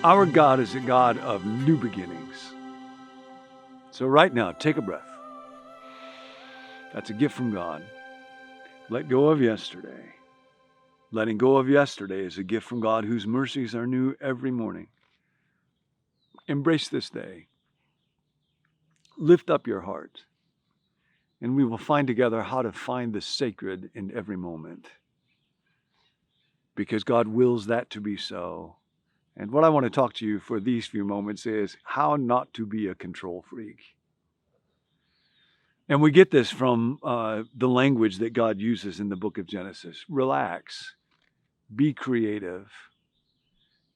Our God is a God of new beginnings. So right now, take a breath. That's a gift from God. Let go of yesterday. Letting go of yesterday is a gift from God whose mercies are new every morning. Embrace this day. Lift up your heart, and we will find together how to find the sacred in every moment. Because God wills that to be so. And what I want to talk to you for these few moments is how not to be a control freak. And we get this from the language that God uses in the book of Genesis. Relax, be creative,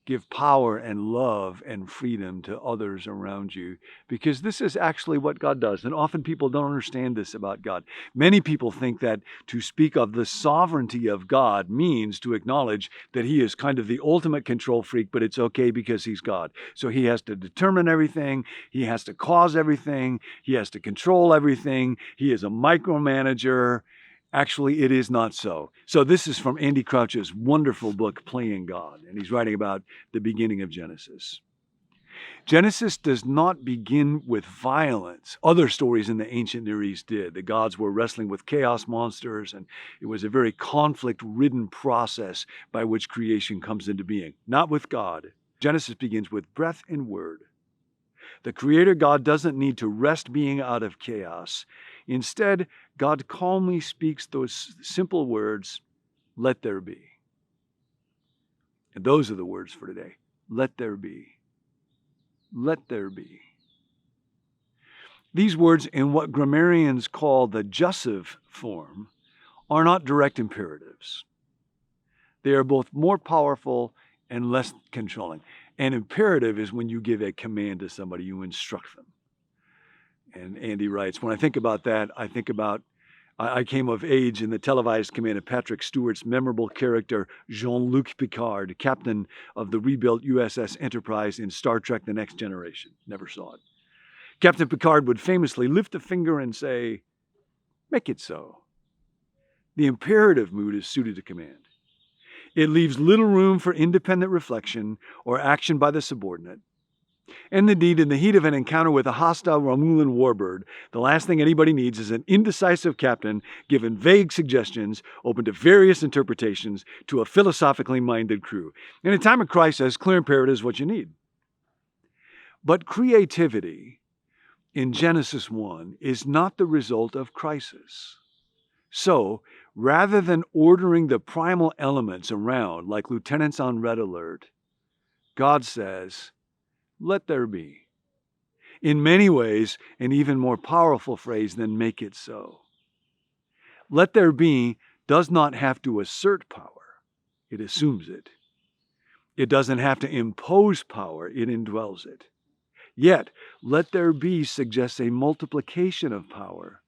give power and love and freedom to others around you, because this is actually what God does. And often people don't understand this about God. Many people think that to speak of the sovereignty of God means to acknowledge that he is kind of the ultimate control freak, but it's okay because he's God. So he has to determine everything. He has to cause everything. He has to control everything. He is a micromanager. Actually, it is not so. So this is from Andy Crouch's wonderful book, Playing God, and he's writing about the beginning of Genesis. Genesis does not begin with violence. Other stories in the ancient Near East did. The gods were wrestling with chaos monsters, and it was a very conflict-ridden process by which creation comes into being. Not with God. Genesis begins with breath and word. The Creator God doesn't need to wrest being out of chaos. Instead, God calmly speaks those simple words, "Let there be." And those are the words for today. Let there be. Let there be. These words, in what grammarians call the jussive form, are not direct imperatives. They are both more powerful and less controlling. An imperative is when you give a command to somebody, you instruct them. And Andy writes, when I think about that, I came of age in the televised command of Patrick Stewart's memorable character, Jean-Luc Picard, captain of the rebuilt USS Enterprise in Star Trek The Next Generation. Never saw it. Captain Picard would famously lift a finger and say, "Make it so." The imperative mood is suited to command. It leaves little room for independent reflection or action by the subordinate. And indeed, in the heat of an encounter with a hostile Romulan warbird, the last thing anybody needs is an indecisive captain given vague suggestions, open to various interpretations, to a philosophically minded crew. In a time of crisis, clear imperative is what you need. But creativity in Genesis 1 is not the result of crisis. So, rather than ordering the primal elements around like lieutenants on red alert, God says, "Let there be." In many ways, an even more powerful phrase than "make it so." Let there be does not have to assert power. It assumes it. It doesn't have to impose power. It indwells it. Yet, let there be suggests a multiplication of power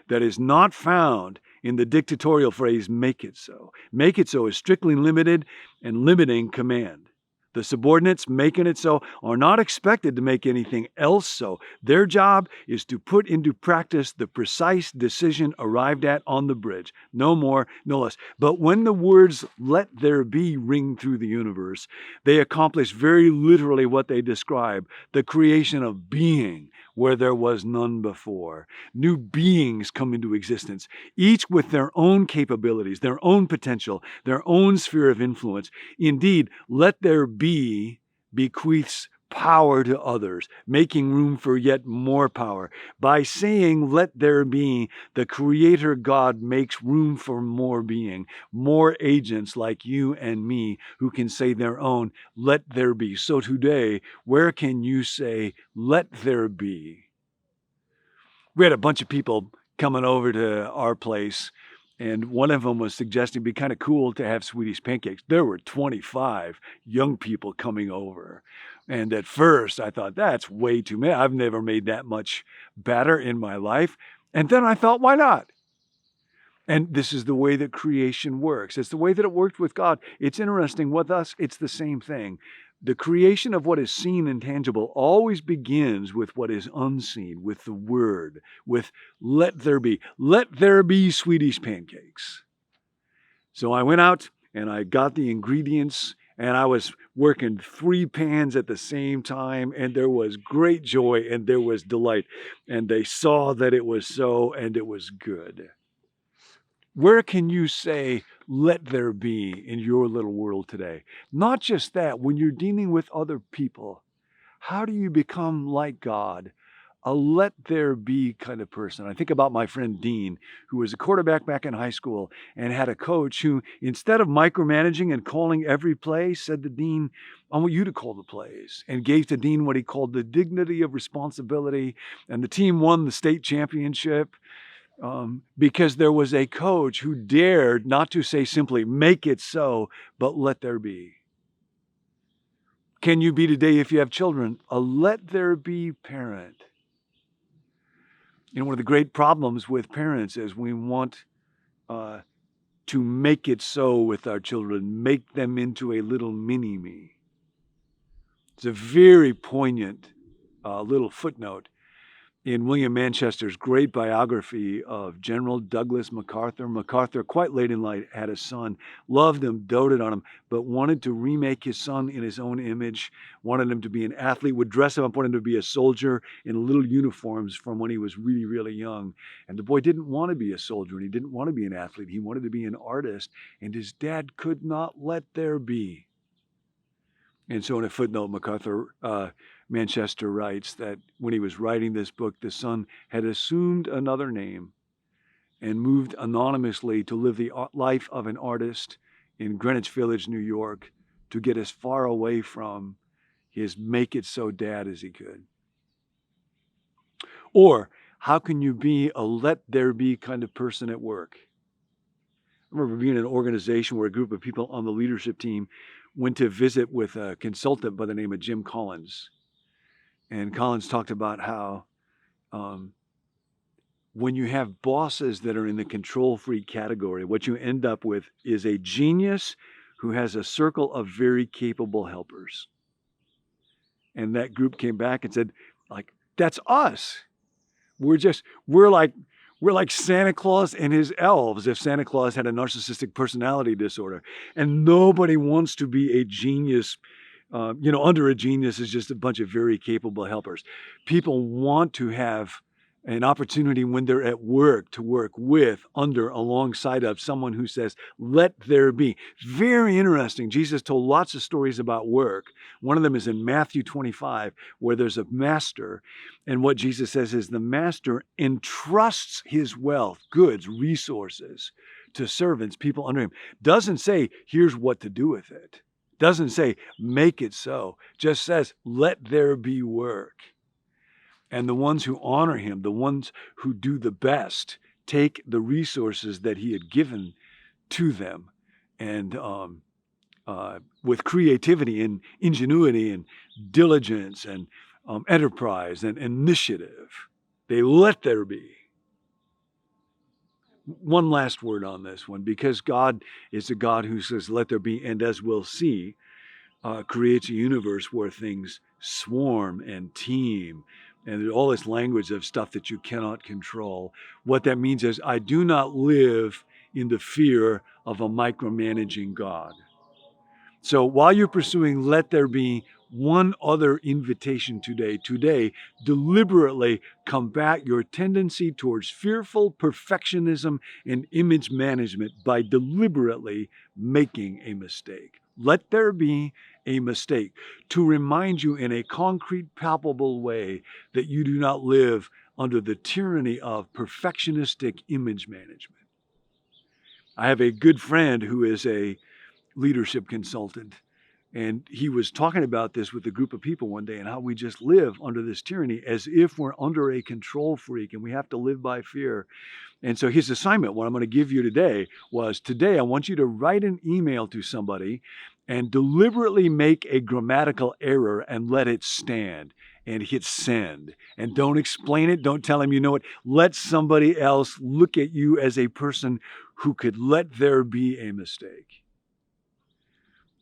that is not found in the dictatorial phrase, "make it so." Make it so is strictly limited and limiting command. The subordinates making it so are not expected to make anything else so. Their job is to put into practice the precise decision arrived at on the bridge. No more, no less. But when the words "let there be" ring through the universe, they accomplish very literally what they describe, the creation of being where there was none before. New beings come into existence, each with their own capabilities, their own potential, their own sphere of influence. Indeed, let there be bequeaths power to others, making room for yet more power. By saying, "let there be," the Creator God makes room for more being, more agents like you and me who can say their own, "let there be." So today, where can you say, "let there be"? We had a bunch of people coming over to our place, And one of them was suggesting it'd be kind of cool to have Swedish pancakes. There were 25 young people coming over. And at first I thought, that's way too many. I've never made that much batter in my life. And then I thought, why not? And this is the way that creation works. It's the way that it worked with God. It's interesting with us, it's the same thing. The creation of what is seen and tangible always begins with what is unseen, with the word, with let there be. Let there be Swedish pancakes. So I went out and I got the ingredients and I was working 3 pans at the same time, and there was great joy and there was delight. And they saw that it was so, and it was good. Where can you say, let there be in your little world today? Not just that, when you're dealing with other people, how do you become like God? A let there be kind of person. I think about my friend Dean, who was a quarterback back in high school and had a coach who, instead of micromanaging and calling every play, said to Dean, I want you to call the plays, and gave to Dean what he called the dignity of responsibility. And the team won the state championship. Because there was a coach who dared not to say simply, make it so, but let there be. Can you be today, if you have children, a let there be parent? You know, one of the great problems with parents is we want to make it so with our children, make them into a little mini-me. It's a very poignant little footnote in William Manchester's great biography of General Douglas MacArthur. MacArthur, quite late in life, had a son, loved him, doted on him, but wanted to remake his son in his own image, wanted him to be an athlete, would dress him up, wanted him to be a soldier in little uniforms from when he was really, really young. And the boy didn't want to be a soldier, and he didn't want to be an athlete. He wanted to be an artist, and his dad could not let there be. And so in a footnote, Manchester writes that when he was writing this book, the son had assumed another name and moved anonymously to live the life of an artist in Greenwich Village, New York, to get as far away from his make it so dad as he could. Or how can you be a let there be kind of person at work? I remember being in an organization where a group of people on the leadership team went to visit with a consultant by the name of Jim Collins. And Collins talked about how when you have bosses that are in the control freak category, what you end up with is a genius who has a circle of very capable helpers. And that group came back and said, like, that's us. We're like Santa Claus and his elves if Santa Claus had a narcissistic personality disorder. And nobody wants to be a genius. Under a genius is just a bunch of very capable helpers. People want to have an opportunity when they're at work to work with, under, alongside of someone who says, let there be. Very interesting. Jesus told lots of stories about work. One of them is in Matthew 25, where there's a master. And what Jesus says is the master entrusts his wealth, goods, resources to servants, people under him. Doesn't say, here's what to do with it. Doesn't say, make it so. Just says, let there be work. And the ones who honor him, the ones who do the best, take the resources that he had given to them and with creativity and ingenuity and diligence and enterprise and initiative, they let there be. One last word on this one, because God is a God who says, let there be, and as we'll see, creates a universe where things swarm and team, and there's all this language of stuff that you cannot control. What that means is I do not live in the fear of a micromanaging God. So while you're pursuing let there be, one other invitation today, deliberately combat your tendency towards fearful perfectionism and image management by deliberately making a mistake. Let there be a mistake to remind you in a concrete, palpable way that you do not live under the tyranny of perfectionistic image management. I have a good friend who is a leadership consultant, And he was talking about this with a group of people one day and how we just live under this tyranny as if we're under a control freak and we have to live by fear. And so his assignment, what I'm going to give you today, was today I want you to write an email to somebody and deliberately make a grammatical error and let it stand and hit send. And don't explain it. Don't tell him you know it. Let somebody else look at you as a person who could let there be a mistake.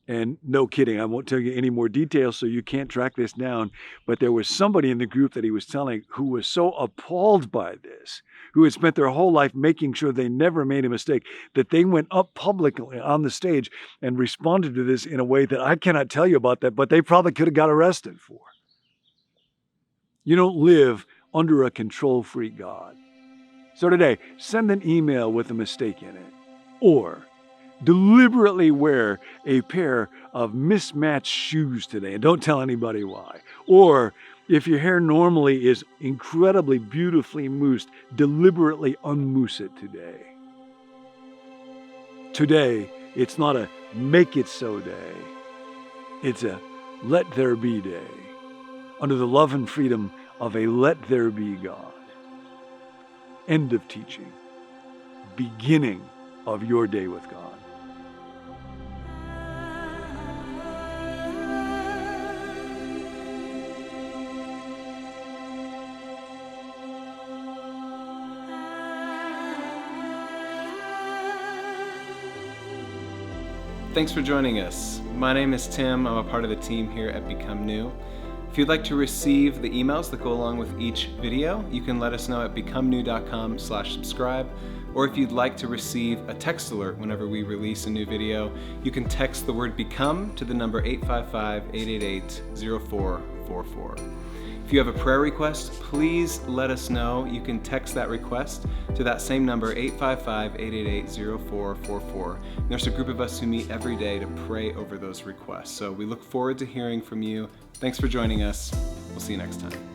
And no kidding, I won't tell you any more details so you can't track this down, but there was somebody in the group that he was telling who was so appalled by this, who had spent their whole life making sure they never made a mistake, that they went up publicly on the stage and responded to this in a way that I cannot tell you about that, but they probably could have got arrested for. You don't live under a control freak God. So today, send an email with a mistake in it, or deliberately wear a pair of mismatched shoes today and don't tell anybody why. Or if your hair normally is incredibly beautifully moosed, deliberately unmoose it today. Today, it's not a make it so day. It's a let there be day, under the love and freedom of a let there be God. End of teaching. Beginning of your day with God. Thanks for joining us. My name is Tim. I'm a part of the team here at Become New. If you'd like to receive the emails that go along with each video, you can let us know at becomenew.com/subscribe. Or if you'd like to receive a text alert whenever we release a new video, you can text the word BECOME to the number 855-888-0444. If you have a prayer request, please let us know. You can text that request to that same number, 855-888-0444. There's a group of us who meet every day to pray over those requests. So we look forward to hearing from you. Thanks for joining us. We'll see you next time.